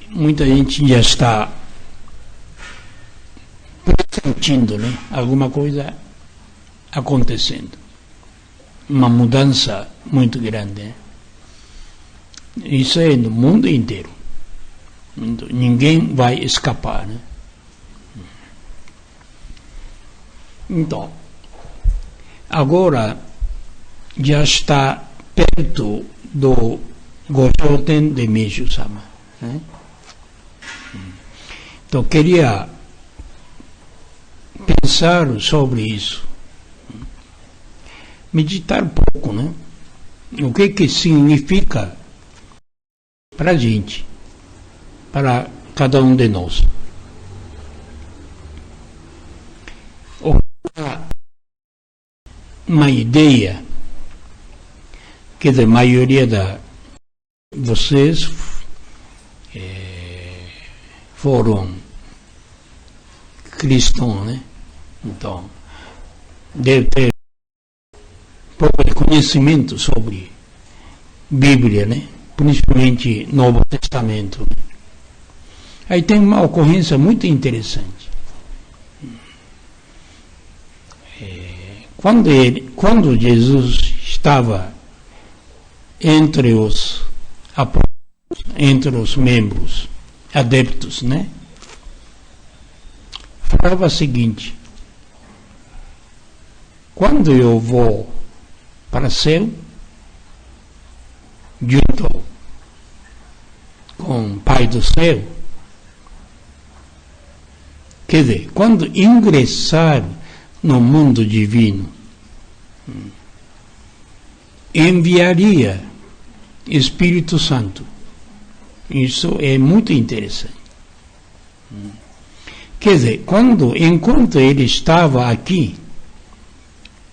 Muita gente já está pressentindo, né? Alguma coisa acontecendo. Uma mudança muito grande. Né? Isso é no mundo inteiro. Ninguém vai escapar. Né? Então, agora já está perto do Gojoten de Meishu-sama. Né? Então, queria pensar sobre isso. Meditar pouco, né? O que significa para a gente, para cada um de nós. Uma ideia que a maioria de vocês foram cristãos, né? Então, deve ter pouco conhecimento sobre Bíblia, né? Principalmente Novo Testamento. Né? Aí tem uma ocorrência muito interessante. Quando Jesus estava entre os apóstolos, entre os membros adeptos, né? Falava o seguinte: quando eu vou para o céu, junto com o Pai do céu, quer dizer, quando ingressar no mundo divino, enviaria Espírito Santo. Isso é muito interessante. Quer dizer, enquanto ele estava aqui,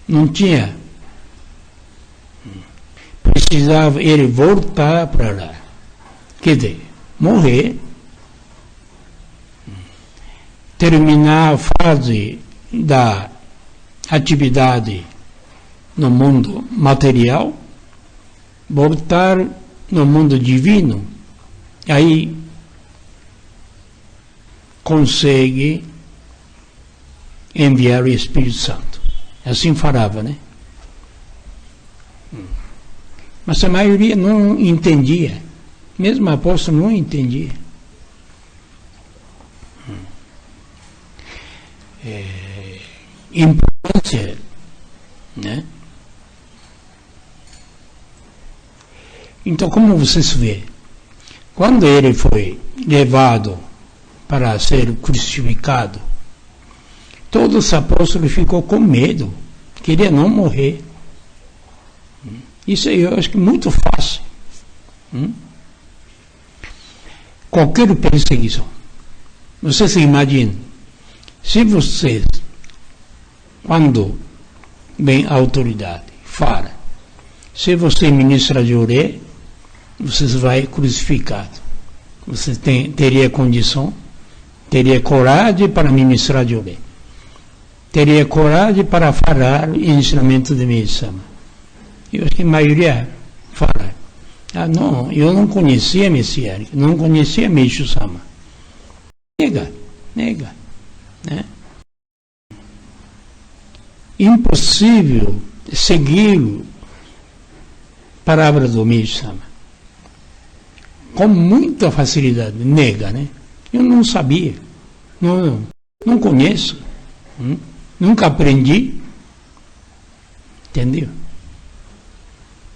não tinha, precisava ele voltar para lá. Quer dizer, morrer, terminar a fase da atividade no mundo material, voltar no mundo divino, aí consegue enviar o Espírito Santo. Assim falava, né? Mas a maioria não entendia. Mesmo o apóstolo não entendia. Importância, né? Então, como vocês vê, quando ele foi levado para ser crucificado, todos os apóstolos ficou com medo, queria não morrer. Isso eu acho que é muito fácil. Qualquer perseguição. Você se imagina, se vocês, quando vem a autoridade, fala, se você ministra de oré, você vai crucificado. Você teria condição, teria coragem para ministrar de oré. Teria coragem para falar o ensinamento de Meishu-sama. Eu acho que a maioria fala, não, eu não conhecia Messiânico, não conhecia Meishu-sama. Nega, né? Impossível seguir a palavra do Meishu-sama. Com muita facilidade, nega, né? Eu não sabia, não conheço, nunca aprendi, entendeu?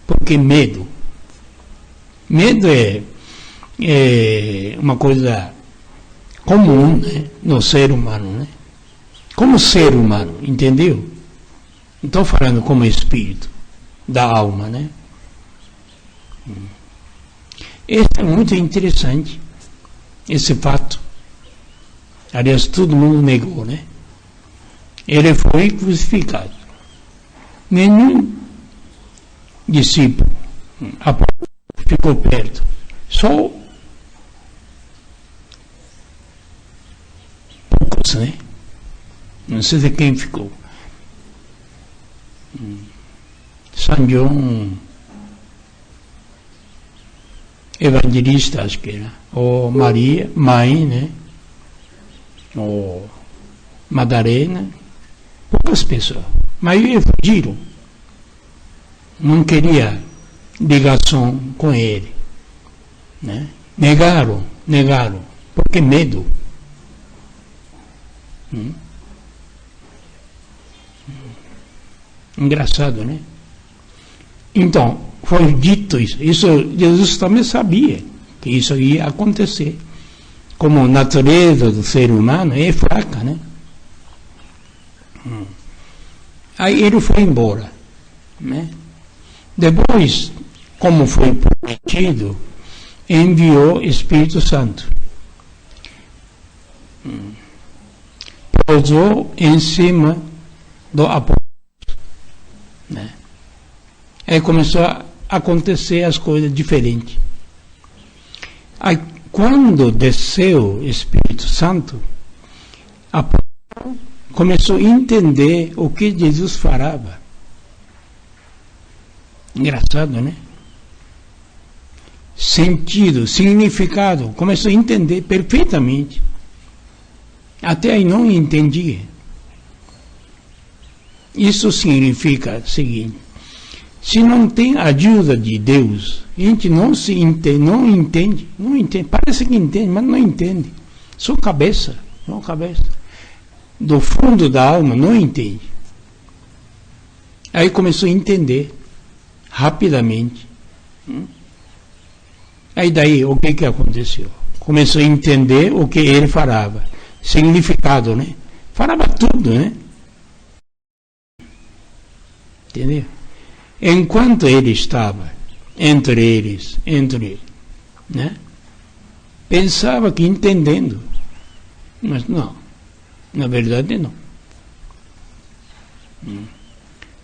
Porque medo é uma coisa comum, né, no ser humano, né? Como ser humano, entendeu? Não estou falando como espírito da alma, né? Esse é muito interessante, esse fato. Aliás, todo mundo negou, né? Ele foi crucificado. Nenhum discípulo ficou perto. Só poucos, né? Não sei de quem ficou. São João evangelista, acho que era, ou Maria, mãe, né? Ou Madalena, poucas pessoas. Mas eles fugiram. Não queria ligação com ele. Né? Negaram, porque medo. Engraçado, né? Então, foi dito isso Jesus também sabia que isso ia acontecer. Como a natureza do ser humano é fraca, né? Aí ele foi embora, né? Depois, como foi prometido, enviou o Espírito Santo. Pousou em cima do apóstolo. Né? Aí começou a acontecer as coisas diferentes. Aí, quando desceu o Espírito Santo, Apolo começou a entender o que Jesus falava. Engraçado, né? Sentido, significado, começou a entender perfeitamente. Até aí não entendia. Isso significa o seguinte: se não tem ajuda de Deus, a gente não entende. Parece que entende, mas não entende. Só cabeça. Do fundo da alma, não entende. Aí começou a entender rapidamente. Aí daí, o que aconteceu? Começou a entender o que ele falava. Significado, né? Falava tudo, né? Entendeu? Enquanto ele estava entre eles, né? Pensava que entendendo. Mas não. Na verdade, não.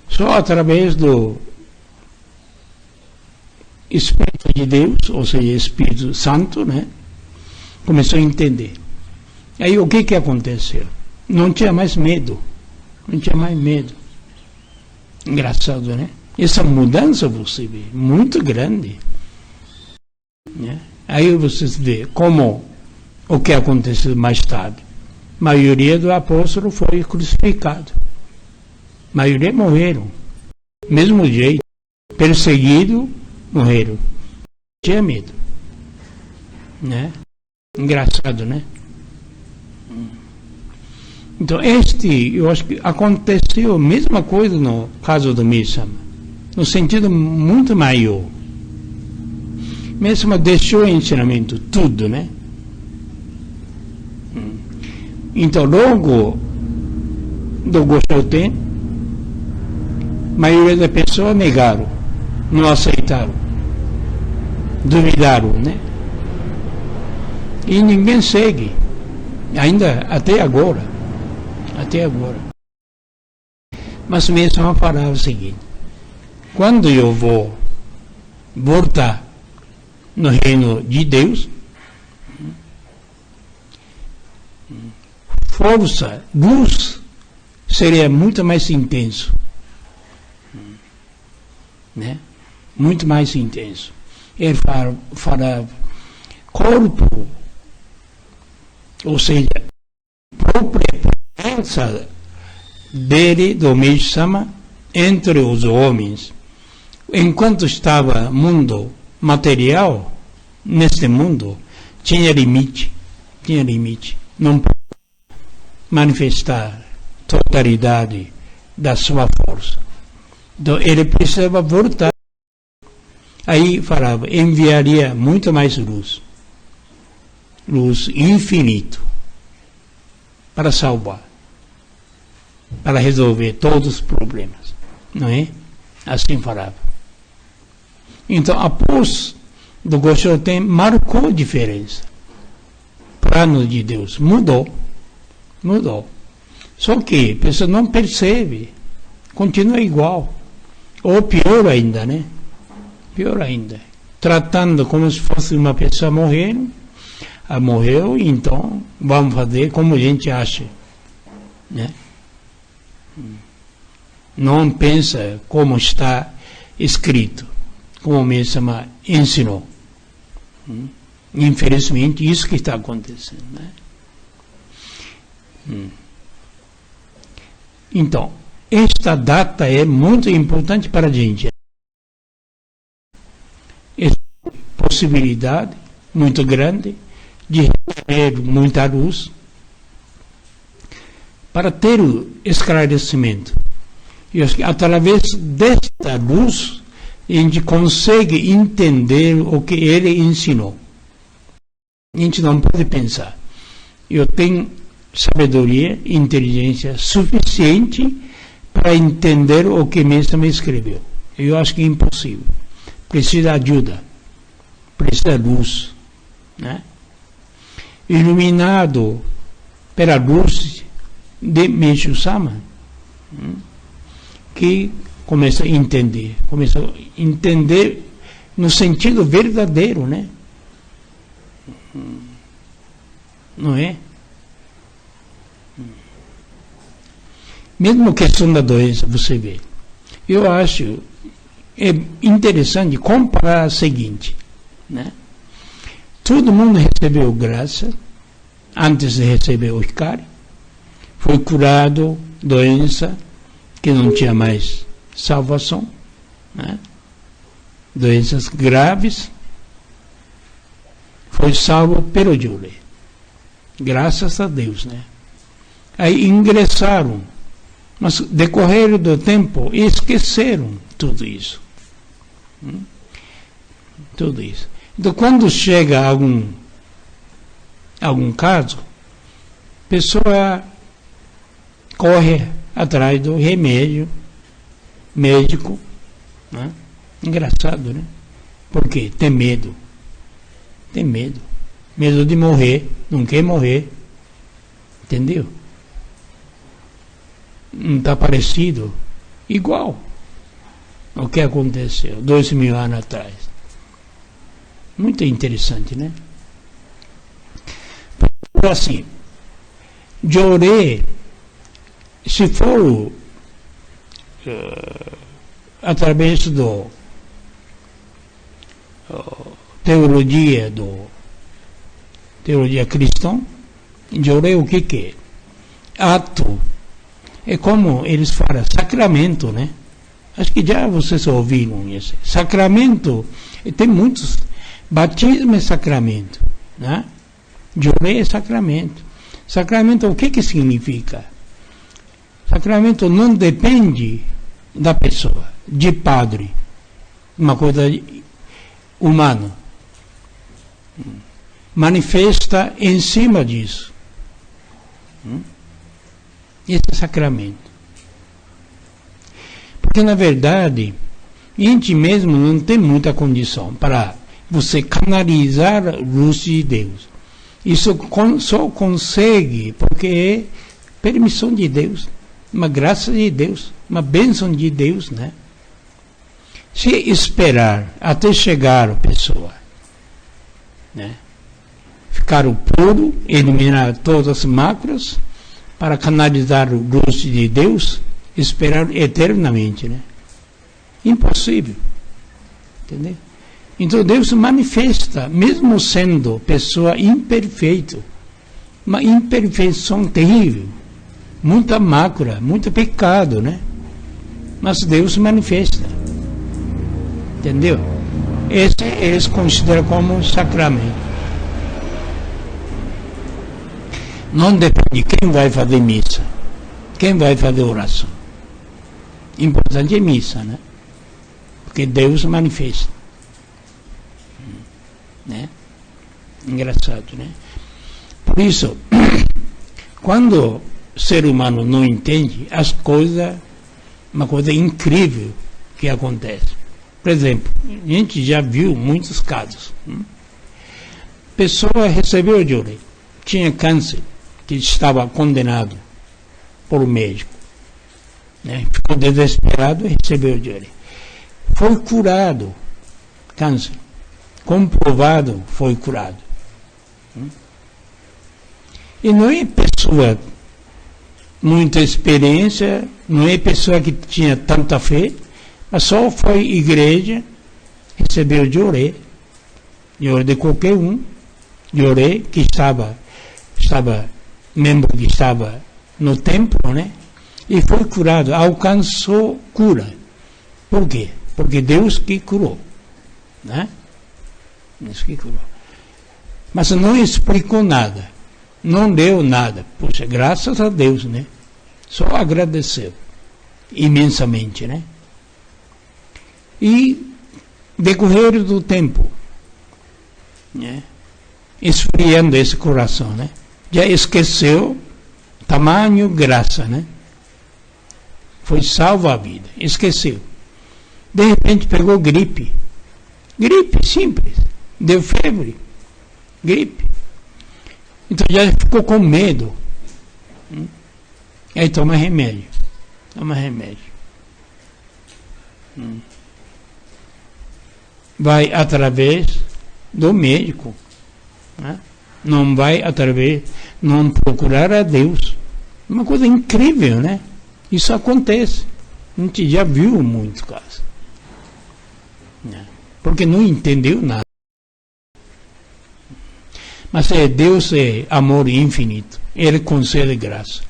Só através do Espírito de Deus, ou seja, Espírito Santo, né? Começou a entender. Aí o que aconteceu? Não tinha mais medo. Engraçado, né? Essa mudança você vê, muito grande. Né? Aí você vê como o que aconteceu mais tarde. A maioria dos apóstolos foi crucificado. A maioria morreram. Mesmo jeito. Perseguido, morreram. Tinha medo. Né? Engraçado, né? Então, eu acho que aconteceu a mesma coisa no caso do Messama, no sentido muito maior. Messama deixou o ensinamento, tudo, né? Então, logo do Goshoten, a maioria das pessoas negaram, não aceitaram, duvidaram, né? E ninguém segue, ainda até agora. Mas mesmo falava o seguinte: quando eu vou voltar no reino de Deus, força, luz, seria muito mais intenso. Né? Muito mais intenso. Ele falava corpo, ou seja, própria presença dele, do Messama, entre os homens. Enquanto estava mundo material, neste mundo, tinha limite. Não pode manifestar totalidade da sua força. Então ele precisava voltar. Aí falava, enviaria muito mais luz infinito, para salvar, para resolver todos os problemas, não é? Assim falava. Então, após do Goshoten, marcou diferença. Plano de Deus mudou. Só que a pessoa não percebe, continua igual, ou pior ainda, né? Tratando como se fosse uma pessoa morrendo. Morreu, então vamos fazer como a gente acha, né? Não pensa como está escrito, como o Messama ensinou, Infelizmente, isso que está acontecendo, né? Então, esta data é muito importante para a gente. É possibilidade muito grande de receber muita luz para ter o esclarecimento. E acho que através desta luz a gente consegue entender o que ele ensinou. A gente não pode pensar. Eu tenho sabedoria e inteligência suficiente para entender o que mesmo escreveu. Eu acho que é impossível. Precisa de ajuda. Precisa de luz. Né? Iluminado pela luz de Meishu Sama, que começa a entender no sentido verdadeiro, né? Não é? Mesmo a questão da doença, você vê. Eu acho interessante comparar o seguinte, né? Todo mundo recebeu graça antes de receber o Hikari, foi curado, doença que não tinha mais salvação, né? Doenças graves, foi salvo pelo Jurei. Graças a Deus, né? Aí ingressaram, mas decorrer do tempo esqueceram tudo isso. Tudo isso. Então, quando chega algum caso, a pessoa corre atrás do remédio médico, né? Engraçado, né? Porque tem medo. Tem medo. Medo de morrer, não quer morrer. Entendeu? Não está parecido? Igual o que aconteceu 2000 anos atrás. Muito interessante, né? Assim, Jorei, se for através do teologia cristã, Jorei o que é? Ato. É como eles falam, sacramento, né? Acho que já vocês ouviram isso. Sacramento, tem muitos. Batismo é sacramento, né? Jorei é sacramento. Sacramento, o que significa? Sacramento não depende da pessoa, de padre, uma coisa humana. Manifesta em cima disso. Esse é sacramento. Porque, na verdade, a gente mesmo não tem muita condição para você canalizar a luz de Deus. Isso só consegue porque é permissão de Deus, uma graça de Deus, uma bênção de Deus, né? Se esperar até chegar a pessoa, né? Ficar puro, eliminar todas as máculas, para canalizar a luz de Deus, esperar eternamente, né? Impossível. Entendeu? Então Deus manifesta, mesmo sendo pessoa imperfeita, uma imperfeição terrível, muita mácula, muito pecado, né? Mas Deus manifesta. Entendeu? Esse eles consideram como sacramento. Não depende de quem vai fazer missa, quem vai fazer oração. Importante é missa, né? Porque Deus manifesta. Né? Engraçado, né? Por isso, quando o ser humano não entende as coisas, uma coisa incrível que acontece. Por exemplo, a gente já viu muitos casos. Pessoa recebeu o Jorei, tinha câncer, que estava condenado por médico, né? Ficou desesperado e recebeu o Jorei. Foi curado, câncer. Comprovado, foi curado. E não é pessoa muita experiência, não é pessoa que tinha tanta fé, mas só foi igreja, recebeu o Jorei Llorei de qualquer um. Llorei que estava membro que estava no templo, né? E foi curado, alcançou cura. Por quê? Porque Deus que curou, né? Deus que curou. Mas não explicou nada, não deu nada. Poxa, graças a Deus, né? Só agradeceu imensamente, né? E decorrer do tempo, né? Esfriando esse coração, né? Já esqueceu tamanho graça, né? Foi salvo a vida, esqueceu. De repente pegou gripe simples, deu febre, gripe. Então já ficou com medo. Aí toma remédio. Vai através do médico, né? Não vai através, não procurar a Deus. Uma coisa incrível, né? Isso acontece. A gente já viu muito caso, né? Porque não entendeu nada. Mas Deus é amor infinito. Ele concede graça.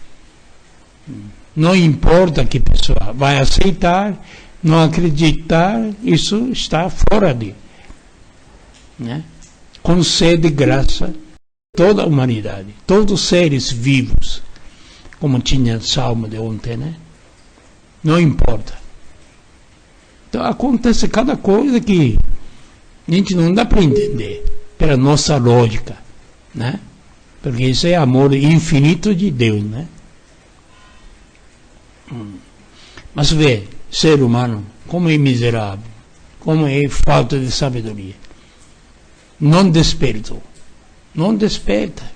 Não importa que a pessoa vai aceitar, não acreditar, isso está fora de, né? Concede graça a toda a humanidade, todos os seres vivos, como tinha o salmo de ontem, né? Não importa. Então acontece cada coisa que a gente não dá para entender pela nossa lógica, né? Porque isso é amor infinito de Deus, né? Mas vê, ser humano, como é miserável, como é falta de sabedoria. Não despertou. Não desperta.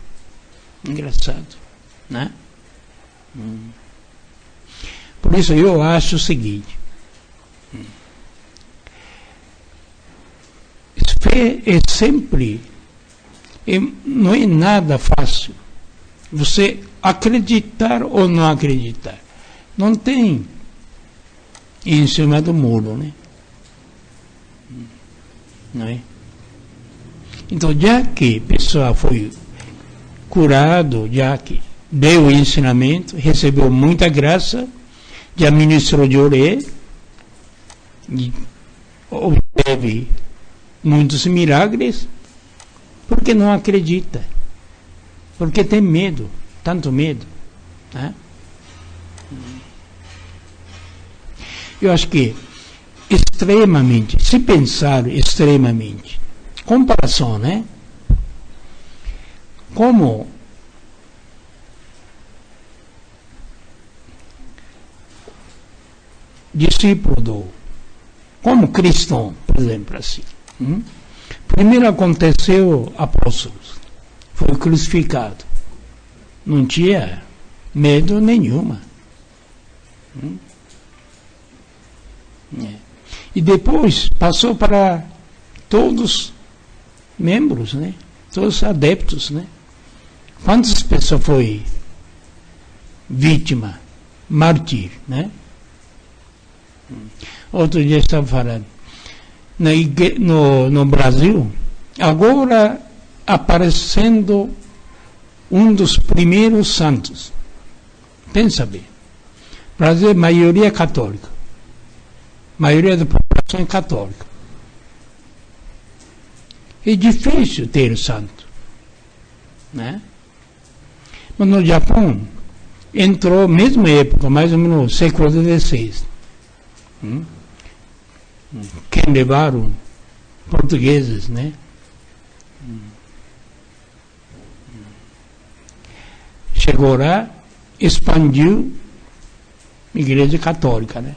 Engraçado, né? Por isso eu acho o seguinte: fé é sempre, não é nada fácil. Você acreditar ou não acreditar. Não tem em cima do muro, né? Não é? Então, já que a pessoa foi curado, já que deu o ensinamento, recebeu muita graça, já ministrou de oré, e obteve muitos milagres, porque não acredita, porque tem medo, tanto medo, né? Eu acho que extremamente, se pensar extremamente, comparação, né? Como discípulo como cristão, por exemplo, assim. Primeiro aconteceu apóstolos, foi crucificado, não tinha medo nenhuma. E depois passou para todos membros, né? Todos adeptos, né? Quantas pessoas foi vítima, mártir, né? Outro dia estava falando no Brasil, agora aparecendo um dos primeiros santos. Pensa bem, Brasil é maioria católica, maioria da população é católica. É difícil ter santo, né? Mas no Japão entrou, mesma época, mais ou menos no século XVI, que levaram portugueses, né? Chegou lá, expandiu a igreja católica, né?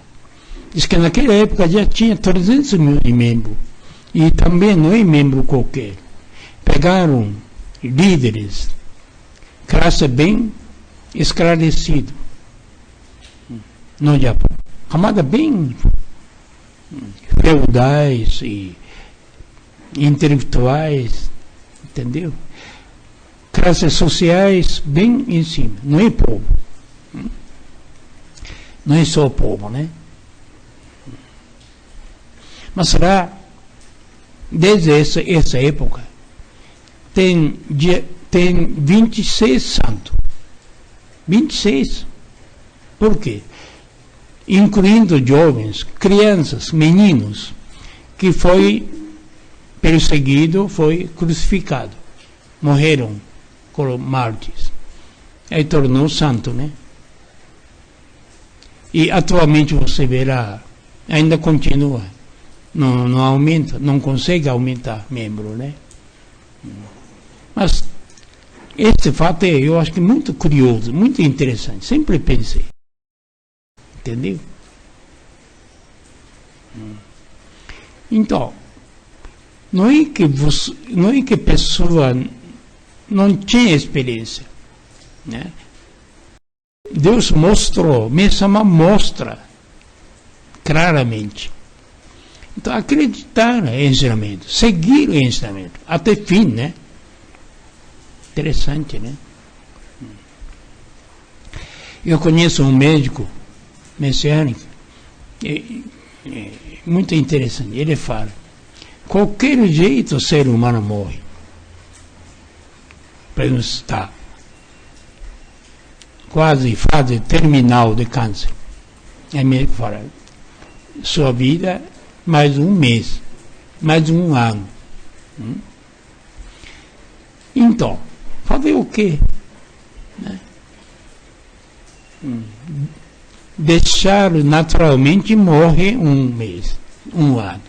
Diz que naquela época já tinha 300 mil de membros. E também não é membro qualquer. Pegaram líderes, classe bem esclarecida no Japão. Camada bem feudais e intelectuais, entendeu? Classes sociais bem em cima. Não é povo. Não é só povo, né? Mas será desde essa época, tem 26 santos. 26. Por quê? Incluindo jovens, crianças, meninos, que foi perseguido, foi crucificado. Morreram como mártires. Aí tornou santo, né? E atualmente você verá, ainda continua. Não aumenta, não consegue aumentar membro, né? Mas este fato eu acho que muito curioso, muito interessante. Sempre pensei. Entendeu? Então, não é que a pessoa não tinha experiência, né? Deus mostrou, mesmo mostra claramente. Então, acreditar no ensinamento, seguir o ensinamento, até fim, né? Interessante, né? Eu conheço um médico messiânico, muito interessante. Ele fala: qualquer jeito o ser humano morre. Para não estar quase fase terminal de câncer. Aí médico fala: sua vida mais um mês, mais um ano. Então, fazer o quê? Né? Deixar naturalmente morrer um mês, um ano.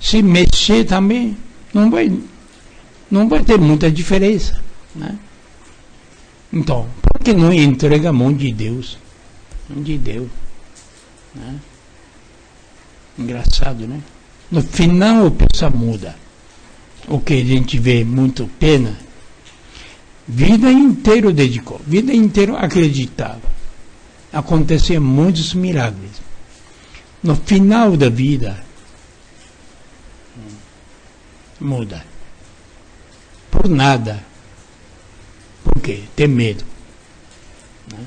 Se mexer também, não vai ter muita diferença. Né? Então, por que não entrega a mão de Deus? Mão de Deus. Né? Engraçado, né? No final a pessoa muda. O que a gente vê muito pena. Vida inteira dedicou, vida inteira acreditava. Aconteciam muitos milagres. No final da vida, muda. Por nada. Por quê? Tem medo. Né?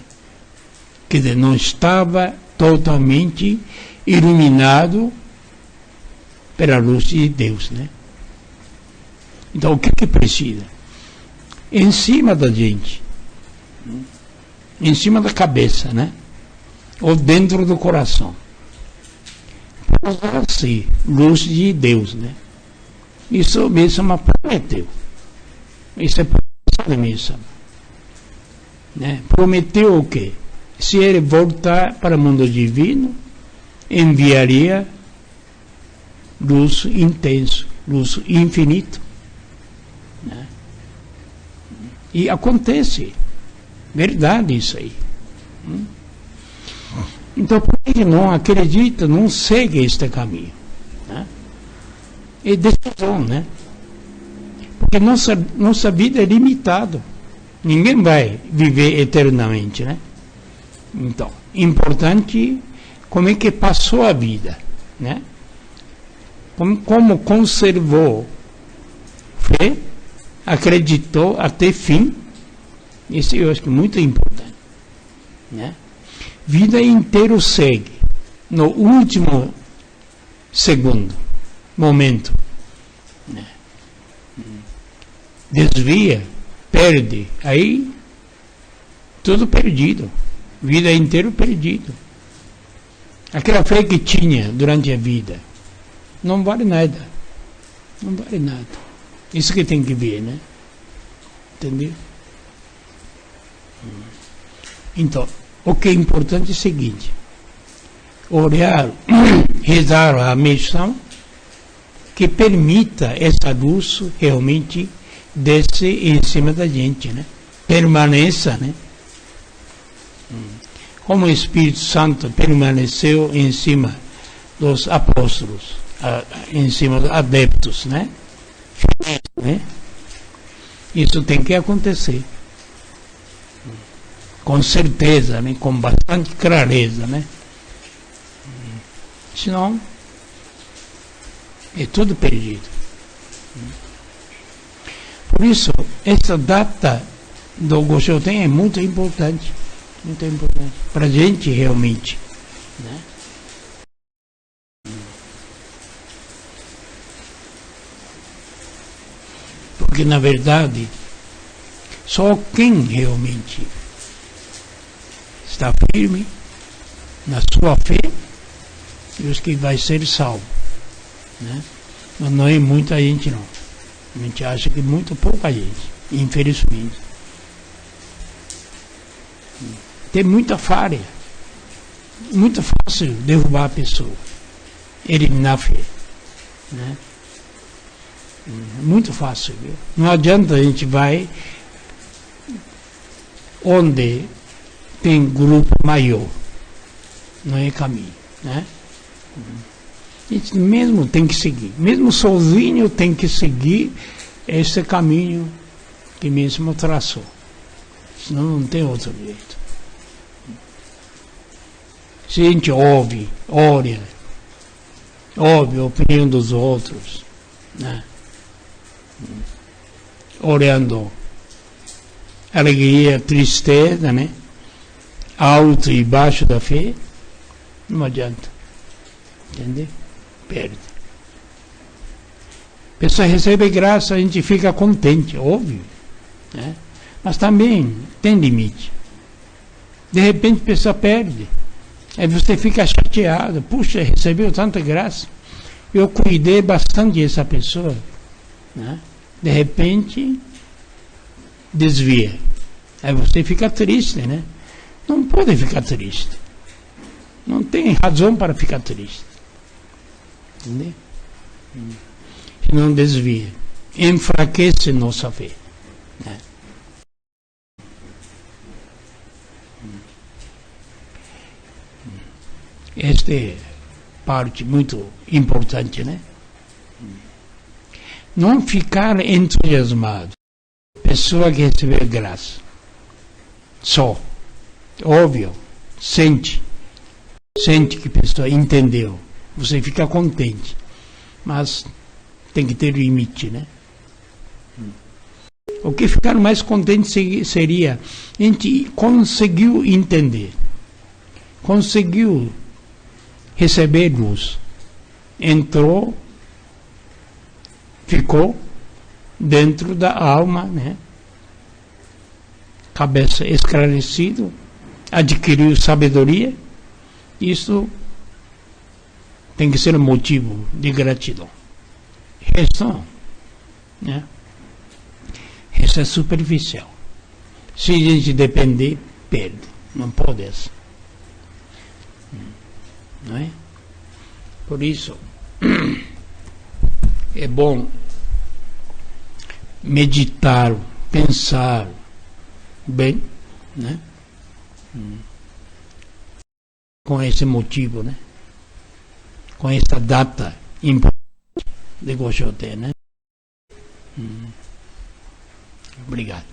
Quer dizer, não estava totalmente iluminado pela luz de Deus, né? Então, o que precisa? Em cima da gente, em cima da cabeça, né? Ou dentro do coração. Assim, luz de Deus, né? Isso mesmo prometeu. Isso é promessa mesmo. Né? Prometeu o quê? Se ele voltar para o mundo divino, enviaria luz intenso, luz infinito. Né? E acontece. Verdade isso aí. Então, por que não acredita, não segue este caminho? Né? É decisão, né? Porque nossa vida é limitada. Ninguém vai viver eternamente, né? Então, importante como é que passou a vida, né? Como conservou fé, acreditou até fim. Isso eu acho que é muito importante, né? Vida inteira segue no último segundo, momento, né? Desvia, perde, aí tudo perdido, vida inteira perdido. Aquela fé que tinha durante a vida não vale nada, não vale nada. Isso que tem que ver, né? Entendeu? Então, o que é importante é o seguinte: orar, rezar a missão que permita essa luz realmente descer em cima da gente, né? Permaneça, né? Como o Espírito Santo permaneceu em cima dos apóstolos, em cima dos adeptos, né? Isso tem que acontecer. Com certeza, né? Com bastante clareza, né? Senão é tudo perdido. Por isso, essa data do Goshoten é muito importante para a gente realmente, né? Porque, na verdade, só quem realmente está firme na sua fé e os que vai ser salvo, né? Mas não é muita gente, não. A gente acha que muito pouca gente, infelizmente. Tem muita falha. Muito fácil derrubar a pessoa, eliminar a fé, né? Muito fácil, viu? Não adianta a gente vai onde tem grupo maior, não é caminho, né? A gente mesmo tem que seguir, mesmo sozinho tem que seguir esse caminho que mesmo traçou, senão não tem outro jeito. Se a gente ouve a opinião dos outros, né? Olhando alegria, tristeza, né? Alto e baixo da fé, não adianta. Entendeu? Perde. A pessoa recebe graça, a gente fica contente, óbvio, né? Mas também tem limite. De repente a pessoa perde. Aí você fica chateado. Puxa, recebeu tanta graça. Eu cuidei bastante dessa pessoa, né? De repente desvia. Aí você fica triste, né? Não pode ficar triste. Não tem razão para ficar triste. Entendeu? Não desvia. Enfraquece nossa fé, né? Esta é parte muito importante, né? Não ficar entusiasmado. Pessoa que recebeu graça. Só. Óbvio. Sente que a pessoa entendeu. Você fica contente. Mas tem que ter limite, né? O que ficar mais contente seria a gente conseguiu entender. Conseguiu receber luz, entrou, ficou dentro da alma, né? Cabeça esclarecida, adquiriu sabedoria. Isso tem que ser um motivo de gratidão. Resto, né? Resto é superficial. Se a gente depender, perde. Não pode assim. Não é? Por isso é bom meditar, pensar bem, né? Com esse motivo, né? Com essa data importante de Goshote, né? Obrigado.